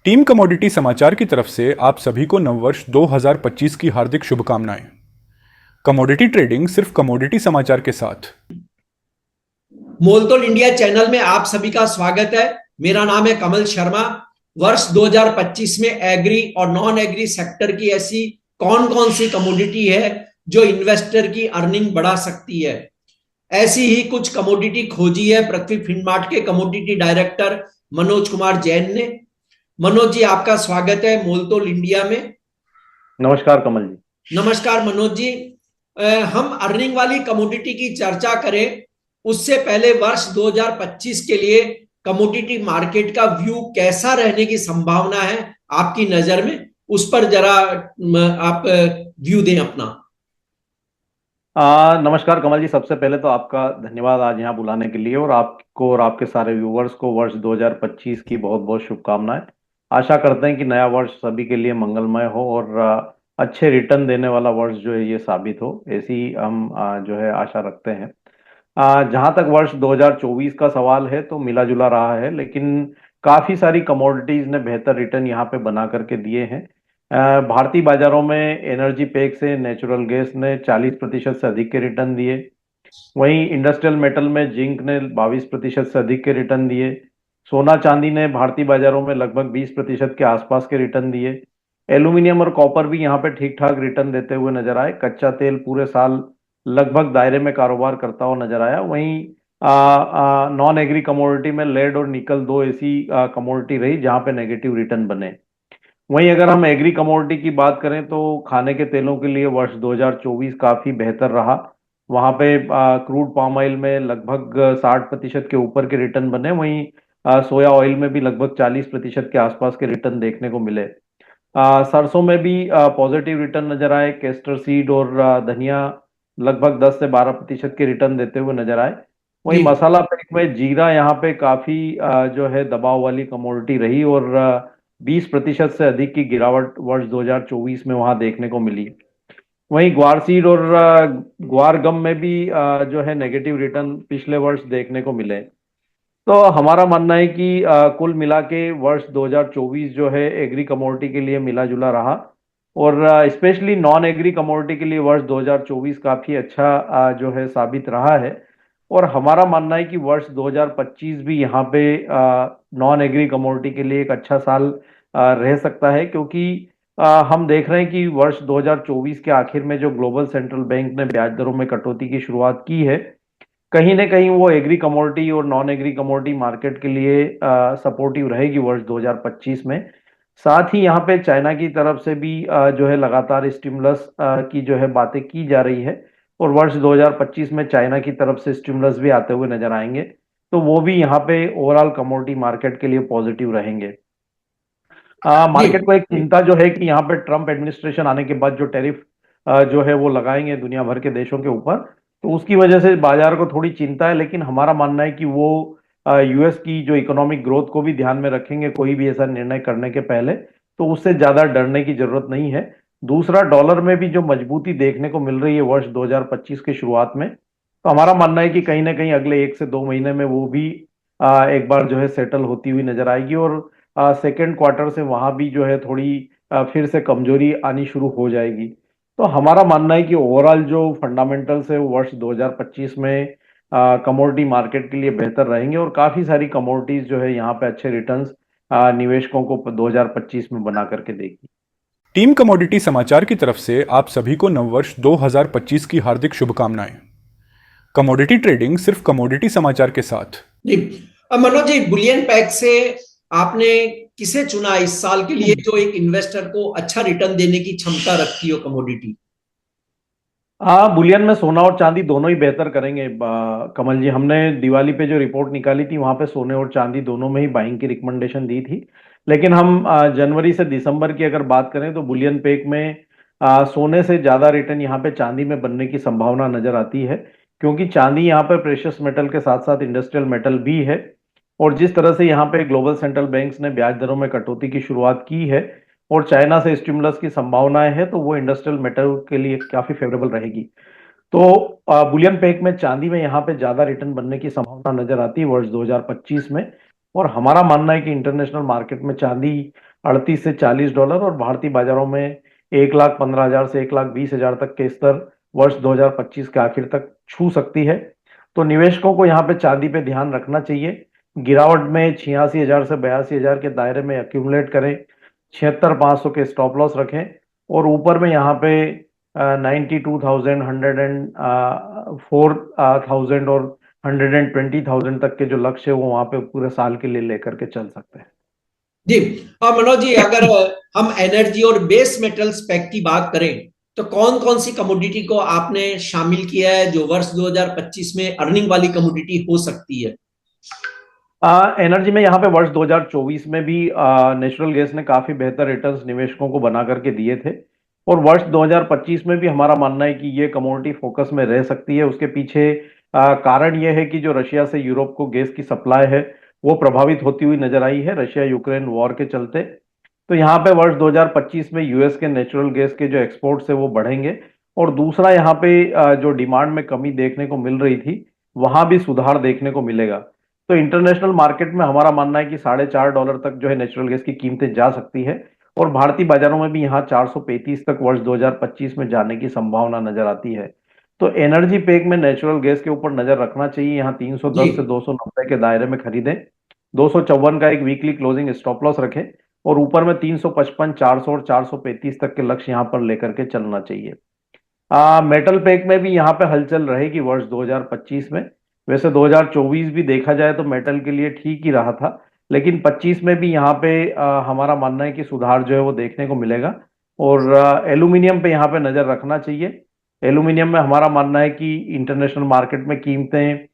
Team commodity समाचार की तरफ से आप सभी को नववर्ष 2025 की हार्दिक शुभकामनाएं। कमोडिटी ट्रेडिंग सिर्फ कमोडिटी समाचार के साथ। मोलतोल इंडिया चैनल में आप सभी का स्वागत है। मेरा नाम है कमल शर्मा। वर्ष 2025 में एग्री और नॉन एग्री सेक्टर की ऐसी कौन कौन सी कमोडिटी है जो इन्वेस्टर की अर्निंग बढ़ा सकती है, ऐसी ही कुछ कमोडिटी खोजी है पृथ्वी फिनमार्ट के कमोडिटी डायरेक्टर मनोज कुमार जैन ने। मनोज जी, आपका स्वागत है मोलतोल इंडिया में। नमस्कार कमल जी। नमस्कार मनोज जी। हम अर्निंग वाली कमोडिटी की चर्चा करें उससे पहले वर्ष 2025 के लिए कमोडिटी मार्केट का व्यू कैसा रहने की संभावना है आपकी नजर में, उस पर जरा आप व्यू दें अपना। नमस्कार कमल जी, सबसे पहले तो आपका धन्यवाद आज यहाँ बुलाने के लिए, और आपको और आपके सारे व्यूवर्स को वर्ष 2025 की बहुत बहुत शुभकामनाएं। आशा करते हैं कि नया वर्ष सभी के लिए मंगलमय हो और अच्छे रिटर्न देने वाला वर्ष जो है ये साबित हो, ऐसी हम जो है आशा रखते हैं। जहां तक वर्ष 2024 का सवाल है तो मिला जुला रहा है, लेकिन काफी सारी कमोडिटीज ने बेहतर रिटर्न यहाँ पे बना करके दिए हैं। भारतीय बाजारों में एनर्जी पैक से नेचुरल गैस ने 40% से अधिक के रिटर्न दिए। वहीं इंडस्ट्रियल मेटल में जिंक ने 22% से अधिक के रिटर्न दिए। सोना चांदी ने भारतीय बाजारों में लगभग 20% के आसपास के रिटर्न दिए। एल्यूमिनियम और कॉपर भी यहाँ पे ठीक ठाक रिटर्न देते हुए नजर आए। कच्चा तेल पूरे साल लगभग दायरे में कारोबार करता हुआ नजर आया। वहीं नॉन एग्री कमोडिटी में लेड और निकल दो ऐसी कमोडिटी रही जहां पे नेगेटिव रिटर्न बने। वहीं अगर हम एग्री कमोडिटी की बात करें तो खाने के तेलों के लिए वर्ष 2024 काफी बेहतर रहा। वहां पे क्रूड पाम ऑयल में लगभग 60% के ऊपर के रिटर्न बने। वहीं सोया ऑयल में भी लगभग 40% के आसपास के रिटर्न देखने को मिले। सरसों में भी पॉजिटिव रिटर्न नजर आए। कैस्टर सीड और धनिया लगभग 10 से 12% के रिटर्न देते हुए नजर आए। वहीं मसाला पैक में जीरा यहाँ पे काफी जो है दबाव वाली कमोडिटी रही, और 20% से अधिक की गिरावट वर्ष 2024 में वहां देखने को मिली। वहीं ग्वार सीड और ग्वार गम में भी जो है नेगेटिव रिटर्न पिछले वर्ष देखने को मिले। तो हमारा मानना है कि कुल मिला के वर्ष 2024 जो है एग्री कमोडिटी के लिए मिला जुला रहा, और स्पेशली नॉन एग्री कमोडिटी के लिए वर्ष 2024 काफी अच्छा जो है साबित रहा है। और हमारा मानना है कि वर्ष 2025 भी यहाँ पे नॉन एग्री कमोडिटी के लिए एक अच्छा साल रह सकता है, क्योंकि हम देख रहे हैं कि वर्ष 2024 के आखिर में जो ग्लोबल सेंट्रल बैंक ने ब्याज दरों में कटौती की शुरुआत की है, कहीं ना कहीं वो एग्री कमोडिटी और नॉन एग्री कमोडिटी मार्केट के लिए सपोर्टिव रहेगी वर्ष 2025 में। साथ ही यहाँ पे चाइना की तरफ से भी जो है लगातार स्टिमुलस की जो है बातें की जा रही है, और वर्ष 2025 में चाइना की तरफ से स्टिमुलस भी आते हुए नजर आएंगे, तो वो भी यहाँ पे ओवरऑल कमोडिटी मार्केट के लिए पॉजिटिव रहेंगे। मार्केट को एक चिंता जो है कि यहाँ पे ट्रंप एडमिनिस्ट्रेशन आने के बाद जो टैरिफ जो है वो लगाएंगे दुनिया भर के देशों के ऊपर, तो उसकी वजह से बाजार को थोड़ी चिंता है। लेकिन हमारा मानना है कि वो यूएस की जो इकोनॉमिक ग्रोथ को भी ध्यान में रखेंगे कोई भी ऐसा निर्णय करने के पहले, तो उससे ज्यादा डरने की जरूरत नहीं है। दूसरा, डॉलर में भी जो मजबूती देखने को मिल रही है वर्ष 2025 की शुरुआत में, तो हमारा मानना है कि कहीं ना कहीं अगले 1 से 2 महीने में वो भी एक बार जो है सेटल होती हुई नजर आएगी, और सेकेंड क्वार्टर से वहां भी जो है थोड़ी फिर से कमजोरी आनी शुरू हो जाएगी। तो हमारा मानना है कि ओवरऑल जो फंडामेंटल्स है वो वर्ष 2025 में कमोडिटी मार्केट के लिए बेहतर रहेंगे, और काफी सारी कमोडिटीज जो है यहाँ पे अच्छे रिटर्न्स निवेशकों को 2025 में बना करके देगी। टीम कमोडिटी समाचार की तरफ से आप सभी को नववर्ष 2025 की हार्दिक शुभकामनाएं। कमोडिटी ट्रेडिंग सिर्फ कमोडिटी समाचार के साथ। मनोज जी, बुलियन पैक से आपने किसे चुना इस साल के लिए जो एक इन्वेस्टर को अच्छा रिटर्न देने की क्षमता रखती हो कमोडिटी? हाँ, बुलियन में सोना और चांदी दोनों ही बेहतर करेंगे। कमल जी, हमने दिवाली पे जो रिपोर्ट निकाली थी वहां पे सोने और चांदी दोनों में ही बाइंग की रिकमेंडेशन दी थी। लेकिन हम जनवरी से दिसंबर की अगर बात करें तो बुलियन पेक में सोने से ज्यादा रिटर्न यहाँ पे चांदी में बनने की संभावना नजर आती है, क्योंकि चांदी यहाँ पे प्रेशियस मेटल के साथ साथ इंडस्ट्रियल मेटल भी है। और जिस तरह से यहाँ पे ग्लोबल सेंट्रल बैंक्स ने ब्याज दरों में कटौती की शुरुआत की है और चाइना से स्टिमुलस की संभावनाएं हैं, तो वो इंडस्ट्रियल मेटल के लिए काफी फेवरेबल रहेगी। तो बुलियन पैक में चांदी में यहाँ पे ज्यादा रिटर्न बनने की संभावना नजर आती है वर्ष 2025 में। और हमारा मानना है कि इंटरनेशनल मार्केट में चांदी 38 से $40 और भारतीय बाजारों में 1,15,000 से 1,20,000 तक के स्तर वर्ष 2025 के आखिर तक छू सकती है। तो निवेशकों को यहाँ पे चांदी पे ध्यान रखना चाहिए। गिरावट में 86,000 से 82,000 के दायरे में एक्यूमुलेट करें, 76,500 के स्टॉप लॉस रखें और ऊपर में यहाँ पे 92,000, 104,000 और 120,000 तक के जो लक्ष्य है वो वहां पे पूरे साल के लिए लेकर के चल सकते हैं। जी। और मनोज जी, अगर हम एनर्जी और बेस मेटल्स पैक की बात करें तो कौन कौन सी कमोडिटी को आपने शामिल किया है जो वर्ष 2025 में अर्निंग वाली कमोडिटी हो सकती है? एनर्जी में यहाँ पे वर्ष 2024 में भी नेचुरल गैस ने काफी बेहतर रिटर्न्स निवेशकों को बना करके दिए थे और वर्ष 2025 में भी हमारा मानना है कि ये कमोडिटी फोकस में रह सकती है। उसके पीछे कारण ये है कि जो रशिया से यूरोप को गैस की सप्लाई है वो प्रभावित होती हुई नजर आई है रशिया यूक्रेन वॉर के चलते। तो यहाँ पे वर्ष 2025 में यूएस के नेचुरल गैस के जो एक्सपोर्ट्स है वो बढ़ेंगे और दूसरा यहाँ पे जो डिमांड में कमी देखने को मिल रही थी वहां भी सुधार देखने को मिलेगा। तो इंटरनेशनल मार्केट में हमारा मानना है कि $4.5 तक जो है नेचुरल गैस की कीमतें जा सकती है और भारतीय बाजारों में भी यहाँ 435 तक वर्ष 2025 में जाने की संभावना नजर आती है। तो एनर्जी पैक में नेचुरल गैस के ऊपर नजर रखना चाहिए। यहाँ 310 से 290 के दायरे में खरीदें, 254 का एक वीकली क्लोजिंग स्टॉप लॉस रखें और ऊपर में 355, 400 और 435 तक के लक्ष्य यहाँ पर लेकर के चलना चाहिए। मेटल पैक में भी यहाँ पे हलचल रहेगी वर्ष 2025 में। वैसे 2024 भी देखा जाए तो मेटल के लिए ठीक ही रहा था, लेकिन 25 में भी यहाँ पे हमारा मानना है कि सुधार जो है वो देखने को मिलेगा और एल्यूमिनियम पे यहाँ पे नजर रखना चाहिए। एल्यूमिनियम में हमारा मानना है कि इंटरनेशनल मार्केट में कीमतें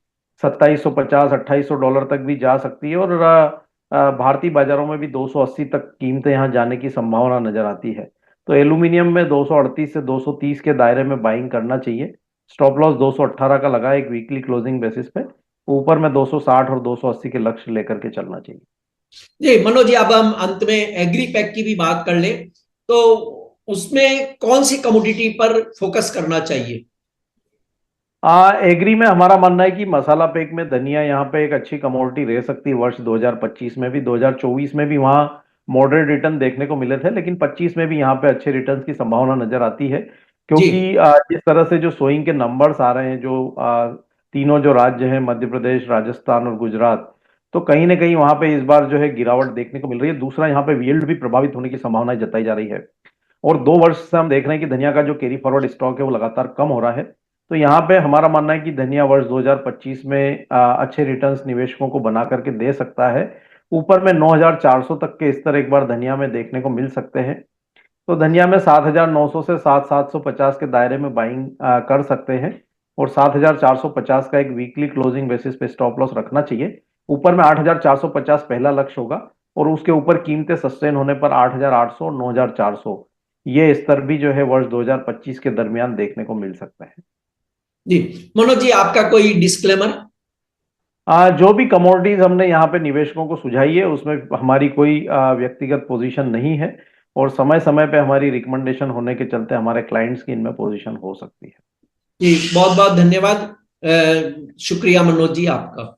2750, $2800 तक भी जा सकती है और भारतीय बाजारों में भी 280 तक कीमतें यहाँ जाने की संभावना नजर आती है। तो एल्यूमिनियम में 238 से 230 के दायरे में बाइंग करना चाहिए। स्टॉप लॉस 218 का लगा एक वीकली क्लोजिंग बेसिस पे, ऊपर में 260 और 280 के लक्ष्य लेकर के चलना चाहिए। जी मनोज जी, अब हम अंत में एग्री पैक की भी बात कर ले तो उसमें कौन सी कमोडिटी पर फोकस करना चाहिए? एग्री में हमारा मानना है कि मसाला पैक में धनिया यहाँ पे एक अच्छी कमोडिटी रह सकती है वर्ष 2025 में भी। 2024 में भी वहाँ मॉडरेट रिटर्न देखने को मिले थे, लेकिन 25 में भी यहाँ पे अच्छे रिटर्न की संभावना नजर आती है जी। क्योंकि जिस तरह से जो सोइंग के नंबर्स आ रहे हैं, जो तीनों जो राज्य हैं मध्य प्रदेश, राजस्थान और गुजरात, तो कहीं ना कहीं वहां पे इस बार जो है गिरावट देखने को मिल रही है। दूसरा यहाँ पे यील्ड भी प्रभावित होने की संभावना जताई जा रही है और 2 वर्ष से हम देख रहे हैं कि धनिया का जो कैरी फॉरवर्ड स्टॉक है वो लगातार कम हो रहा है। तो यहाँ पे हमारा मानना है कि धनिया वर्ष 2025 में अच्छे रिटर्न्स निवेशकों को बना करके दे सकता है। ऊपर में 9,400 तक के स्तर एक बार धनिया में देखने को मिल सकते हैं। तो धनिया में 7,900 से 7,750 के दायरे में बाइंग कर सकते हैं और 7,450 का एक वीकली क्लोजिंग बेसिस पे स्टॉप लॉस रखना चाहिए। ऊपर में 8,450 पहला लक्ष्य होगा और उसके ऊपर कीमतें सस्टेन होने पर 8,800 और 9,400 ये स्तर भी जो है वर्ष 2025 के दरमियान देखने को मिल सकता है। जी मनोज जी, आपका कोई डिस्क्लेमर? जो भी कमोडिटीज हमने यहाँ पे निवेशकों को सुझाई है उसमें हमारी कोई व्यक्तिगत पोजीशन नहीं है और समय समय पे हमारी रिकमेंडेशन होने के चलते हमारे क्लाइंट्स की इनमें पोजीशन हो सकती है। जी बहुत बहुत धन्यवाद। शुक्रिया मनोज जी आपका।